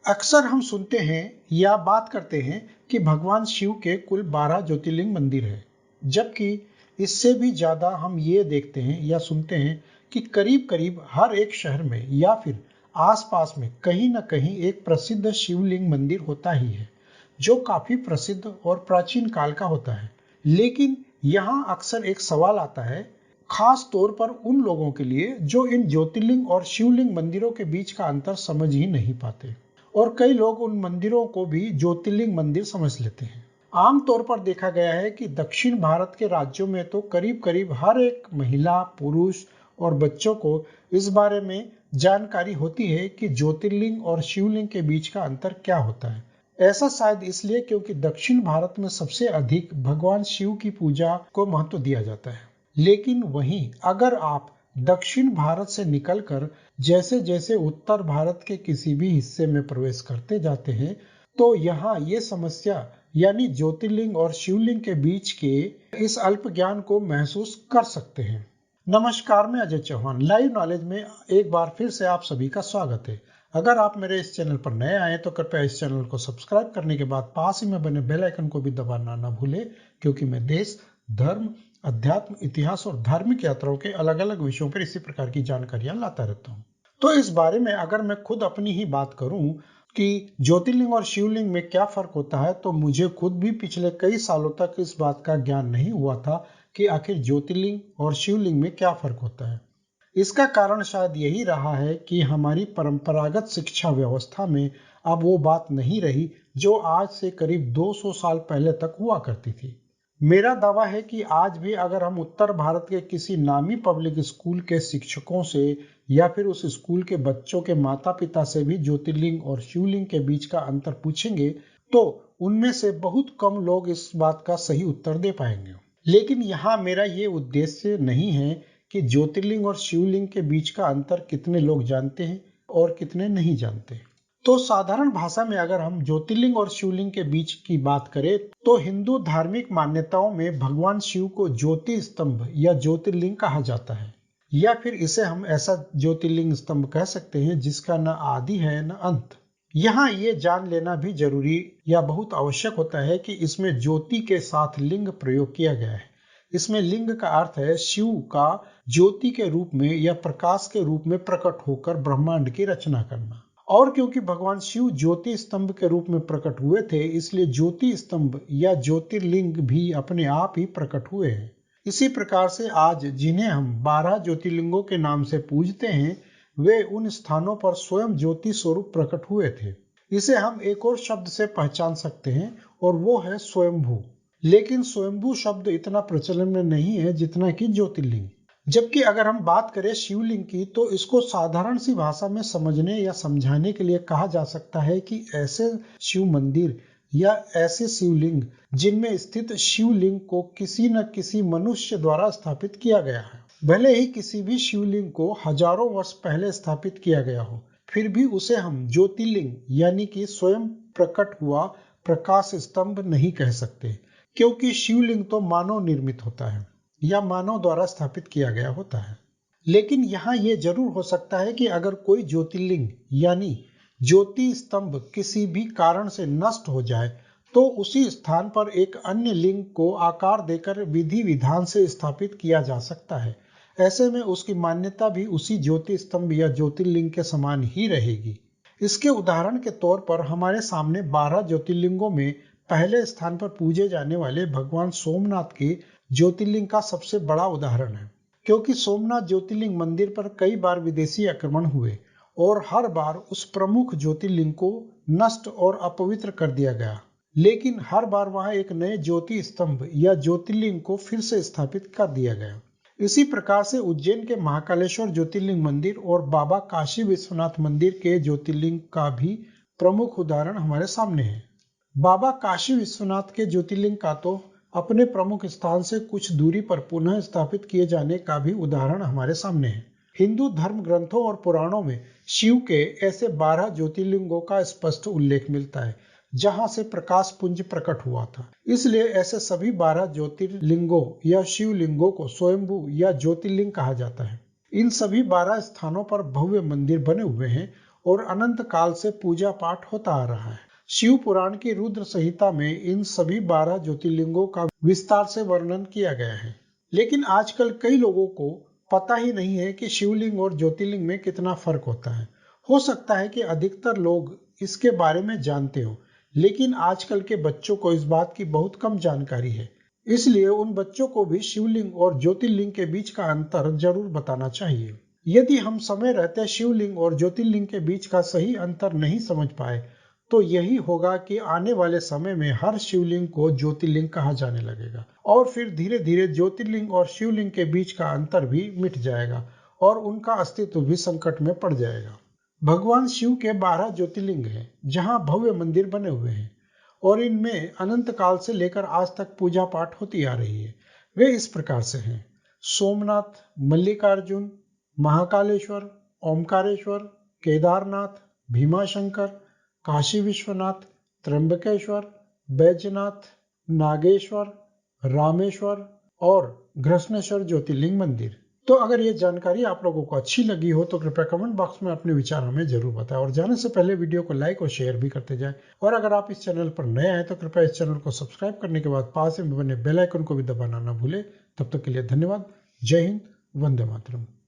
अक्सर हम सुनते हैं या बात करते हैं कि भगवान शिव के कुल 12 ज्योतिर्लिंग मंदिर है, जबकि इससे भी ज्यादा हम ये देखते हैं या सुनते हैं कि करीब करीब हर एक शहर में या फिर आसपास में कहीं न कहीं एक प्रसिद्ध शिवलिंग मंदिर होता ही है, जो काफी प्रसिद्ध और प्राचीन काल का होता है। लेकिन यहाँ अक्सर एक सवाल आता है, खास तौर पर उन लोगों के लिए जो इन ज्योतिर्लिंग और शिवलिंग मंदिरों के बीच का अंतर समझ ही नहीं पाते, और कई लोग उन मंदिरों को भी ज्योतिर्लिंग मंदिर समझ लेते हैं। आमतौर पर देखा गया है कि दक्षिण भारत के राज्यों में तो करीब करीब हर एक महिला, पुरुष और बच्चों को इस बारे में जानकारी होती है कि ज्योतिर्लिंग और शिवलिंग के बीच का अंतर क्या होता है। ऐसा शायद इसलिए क्योंकि दक्षिण भारत में सबसे अधिक भगवान शिव की पूजा को महत्व दिया जाता है। लेकिन वहीं अगर आप दक्षिण भारत से निकलकर जैसे जैसे उत्तर भारत के किसी भी हिस्से में प्रवेश करते जाते हैं, तो यहाँ ये समस्या यानी ज्योतिर्लिंग और शिवलिंग के बीच के इस अल्प ज्ञान को महसूस कर सकते हैं। नमस्कार, मैं अजय चौहान। लाइव नॉलेज में एक बार फिर से आप सभी का स्वागत है। अगर आप मेरे इस चैनल पर नए आए तो कृपया इस चैनल को सब्सक्राइब करने के बाद पास ही में बने बेल आइकन को भी दबाना न भूलें, क्योंकि मैं देश, धर्म, अध्यात्म, इतिहास और धार्मिक यात्राओं के अलग अलग विषयों पर इसी प्रकार की जानकारियां लाता रहता हूँ। तो इस बारे में अगर मैं खुद अपनी ही बात करूं कि ज्योतिर्लिंग और शिवलिंग में क्या फर्क होता है, तो मुझे खुद भी पिछले कई सालों तक इस बात का ज्ञान नहीं हुआ था कि आखिर ज्योतिर्लिंग और शिवलिंग में क्या फर्क होता है। इसका कारण शायद यही रहा है कि हमारी परंपरागत शिक्षा व्यवस्था में अब वो बात नहीं रही जो आज से करीब 200 साल पहले तक हुआ करती थी। मेरा दावा है कि आज भी अगर हम उत्तर भारत के किसी नामी पब्लिक स्कूल के शिक्षकों से या फिर उस स्कूल के बच्चों के माता पिता से भी ज्योतिर्लिंग और शिवलिंग के बीच का अंतर पूछेंगे, तो उनमें से बहुत कम लोग इस बात का सही उत्तर दे पाएंगे। लेकिन यहाँ मेरा ये उद्देश्य नहीं है कि ज्योतिर्लिंग और शिवलिंग के बीच का अंतर कितने लोग जानते हैं और कितने नहीं जानते। तो साधारण भाषा में अगर हम ज्योतिर्लिंग और शिवलिंग के बीच की बात करें, तो हिंदू धार्मिक मान्यताओं में भगवान शिव को ज्योति स्तंभ या ज्योतिर्लिंग कहा जाता है, या फिर इसे हम ऐसा ज्योतिर्लिंग स्तंभ कह सकते हैं जिसका न आदि है न अंत। यहाँ ये जान लेना भी जरूरी या बहुत आवश्यक होता है कि इसमें ज्योति के साथ लिंग प्रयोग किया गया है। इसमें लिंग का अर्थ है शिव का ज्योति के रूप में या प्रकाश के रूप में प्रकट होकर ब्रह्मांड की रचना करना। और क्योंकि भगवान शिव ज्योति स्तंभ के रूप में प्रकट हुए थे, इसलिए ज्योति स्तंभ या ज्योतिर्लिंग भी अपने आप ही प्रकट हुए हैं। इसी प्रकार से आज जिन्हें हम 12 ज्योतिर्लिंगों के नाम से पूजते हैं, वे उन स्थानों पर स्वयं ज्योति स्वरूप प्रकट हुए थे। इसे हम एक और शब्द से पहचान सकते हैं और वो है स्वयंभू। लेकिन स्वयंभू शब्द इतना प्रचलन में नहीं है जितना कि ज्योतिर्लिंग। जबकि अगर हम बात करें शिवलिंग की, तो इसको साधारण सी भाषा में समझने या समझाने के लिए कहा जा सकता है कि ऐसे शिव मंदिर या ऐसे शिवलिंग जिनमें स्थित शिवलिंग को किसी न किसी मनुष्य द्वारा स्थापित किया गया है। भले ही किसी भी शिवलिंग को हजारों वर्ष पहले स्थापित किया गया हो, फिर भी उसे हम ज्योतिर्लिंग यानी कि स्वयं प्रकट हुआ प्रकाश स्तंभ नहीं कह सकते, क्योंकि शिवलिंग तो मानव निर्मित होता है या मानव द्वारा स्थापित किया गया होता है। लेकिन यहाँ ये जरूर हो सकता है कि अगर कोई ज्योतिर्लिंग यानी ज्योति स्तंभ किसी भी कारण से नष्ट हो जाए, तो उसी स्थान पर एक अन्य लिंग को आकार देकर विधि विधान से स्थापित किया जा सकता है। ऐसे में उसकी मान्यता भी उसी ज्योति स्तंभ या ज्योतिर्लिंग के समान ही रहेगी। इसके उदाहरण के तौर पर हमारे सामने 12 ज्योतिर्लिंगों में पहले स्थान पर पूजे जाने वाले भगवान सोमनाथ के ज्योतिर्लिंग का सबसे बड़ा उदाहरण है, क्योंकि सोमनाथ ज्योतिर्लिंग मंदिर पर कई बार विदेशी आक्रमण हुए और हर बार उस प्रमुख ज्योतिर्लिंग को नष्ट और अपवित्र कर दिया गया। लेकिन हर बार वहां एक नए ज्योति स्तंभ या ज्योतिर्लिंग को फिर से स्थापित कर दिया गया। इसी प्रकार से उज्जैन के महाकालेश्वर ज्योतिर्लिंग मंदिर और बाबा काशी विश्वनाथ मंदिर के ज्योतिर्लिंग का भी प्रमुख उदाहरण हमारे सामने है। बाबा काशी विश्वनाथ के ज्योतिर्लिंग का तो अपने प्रमुख स्थान से कुछ दूरी पर पुनः स्थापित किए जाने का भी उदाहरण हमारे सामने है। हिंदू धर्म ग्रंथों और पुराणों में शिव के ऐसे 12 ज्योतिर्लिंगों का स्पष्ट उल्लेख मिलता है जहां से प्रकाश पुंज प्रकट हुआ था। इसलिए ऐसे सभी 12 ज्योतिर्लिंगों या शिवलिंगों को स्वयंभू या ज्योतिर्लिंग कहा जाता है। इन सभी 12 स्थानों पर भव्य मंदिर बने हुए हैं और अनंत काल से पूजा पाठ होता आ रहा है। शिव पुराण की रुद्र संहिता में इन सभी 12 ज्योतिर्लिंगों का विस्तार से वर्णन किया गया है। लेकिन आजकल कई लोगों को पता ही नहीं है कि शिवलिंग और ज्योतिर्लिंग में कितना फर्क होता है। हो सकता है कि अधिकतर लोग इसके बारे में जानते हो, लेकिन आजकल के बच्चों को इस बात की बहुत कम जानकारी है। इसलिए उन बच्चों को भी शिवलिंग और ज्योतिर्लिंग के बीच का अंतर जरूर बताना चाहिए। यदि हम समय रहते शिवलिंग और ज्योतिर्लिंग के बीच का सही अंतर नहीं समझ पाए तो यही होगा कि आने वाले समय में हर शिवलिंग को ज्योतिर्लिंग कहा जाने लगेगा और फिर धीरे धीरे ज्योतिर्लिंग और शिवलिंग के बीच का अंतर भी मिट जाएगा और उनका अस्तित्व भी संकट में पड़ जाएगा। भगवान शिव के 12 ज्योतिर्लिंग हैं जहां भव्य मंदिर बने हुए हैं और इनमें अनंत काल से लेकर आज तक पूजा पाठ होती आ रही है। वे इस प्रकार से हैं: सोमनाथ, मल्लिकार्जुन, महाकालेश्वर, ओमकारेश्वर, केदारनाथ, भीमाशंकर, काशी विश्वनाथ, त्र्यंबकेश्वर, बैजनाथ, नागेश्वर, रामेश्वर और घृष्णेश्वर ज्योतिर्लिंग मंदिर। तो अगर ये जानकारी आप लोगों को अच्छी लगी हो तो कृपया कमेंट बॉक्स में अपने विचार हमें जरूर बताएं और जाने से पहले वीडियो को लाइक और शेयर भी करते जाएं। और अगर आप इस चैनल पर नए आए तो कृपया इस चैनल को सब्सक्राइब करने के बाद पास में बने बेल आइकन को भी दबाना ना भूलें। तब तक के लिए धन्यवाद। जय हिंद, वंदे मातरम।